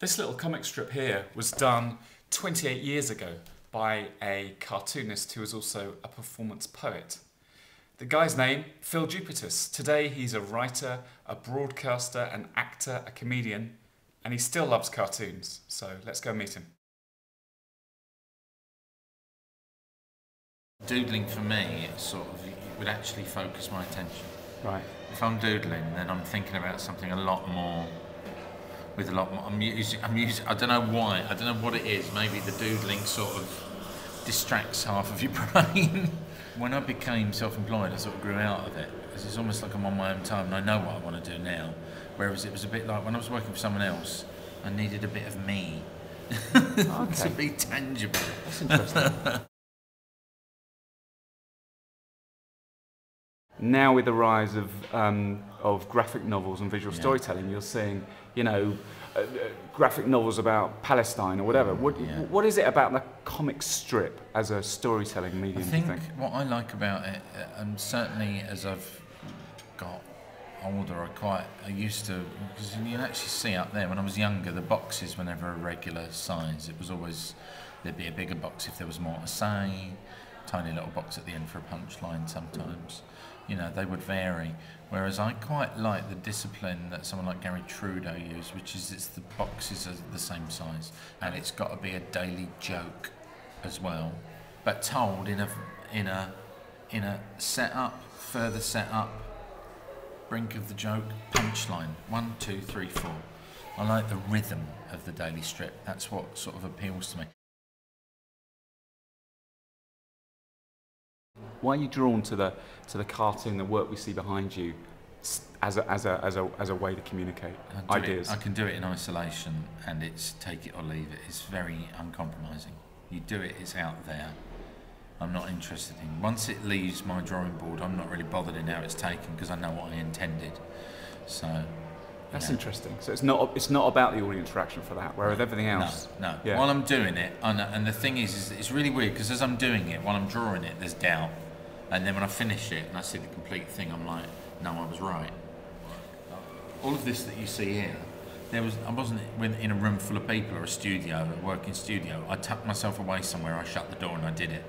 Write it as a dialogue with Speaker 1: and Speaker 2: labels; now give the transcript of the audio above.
Speaker 1: This little comic strip here was done 28 years ago by a cartoonist who is also a performance poet. The guy's name, Phill Jupitus. Today he's a writer, a broadcaster, an actor, a comedian, and he still loves cartoons. So let's go meet him.
Speaker 2: Doodling for me, it would actually focus my attention.
Speaker 1: Right.
Speaker 2: If I'm doodling, then I'm thinking about something a lot more, with a lot more. I'm using. I don't know why. I don't know what it is. Maybe the doodling sort of distracts half of your brain. When I became self-employed, I sort of grew out of it. It's almost like I'm on my own time, and I know what I want to do now. Whereas it was a bit like when I was working for someone else, I needed a bit of me to be tangible.
Speaker 1: That's interesting. Now, with the rise of graphic novels and visual storytelling, you're seeing, graphic novels about Palestine or whatever. What is it about the comic strip as a storytelling medium?
Speaker 2: I think what I like about it, and certainly as I've got older, I used to, because you can actually see up there when I was younger, the boxes were never a regular size. It was always, there'd be a bigger box if there was more to say, tiny little box at the end for a punchline sometimes. They would vary. Whereas I quite like the discipline that someone like Gary Trudeau used, which is the boxes are the same size, and it's got to be a daily joke as well, but told in a setup, further setup, brink of the joke, punchline. 1, 2, 3, 4. I like the rhythm of the daily strip. That's what sort of appeals to me.
Speaker 1: Why are you drawn to the cartoon, the work we see behind you, as a way to communicate ideas?
Speaker 2: I can do it in isolation, and it's take it or leave it. It's very uncompromising. You do it, it's out there. I'm not interested in. Once it leaves my drawing board, I'm not really bothered in how it's taken because I know what I intended. So.
Speaker 1: That's interesting. So it's not about the audience reaction for that, whereas everything else.
Speaker 2: No. Yeah. While I'm doing it, and the thing is it's really weird because as I'm doing it, while I'm drawing it, there's doubt, and then when I finish it and I see the complete thing, I'm like, no, I was right. All of this that you see here, I wasn't in a room full of people or a studio, a working studio. I tucked myself away somewhere, I shut the door, and I did it.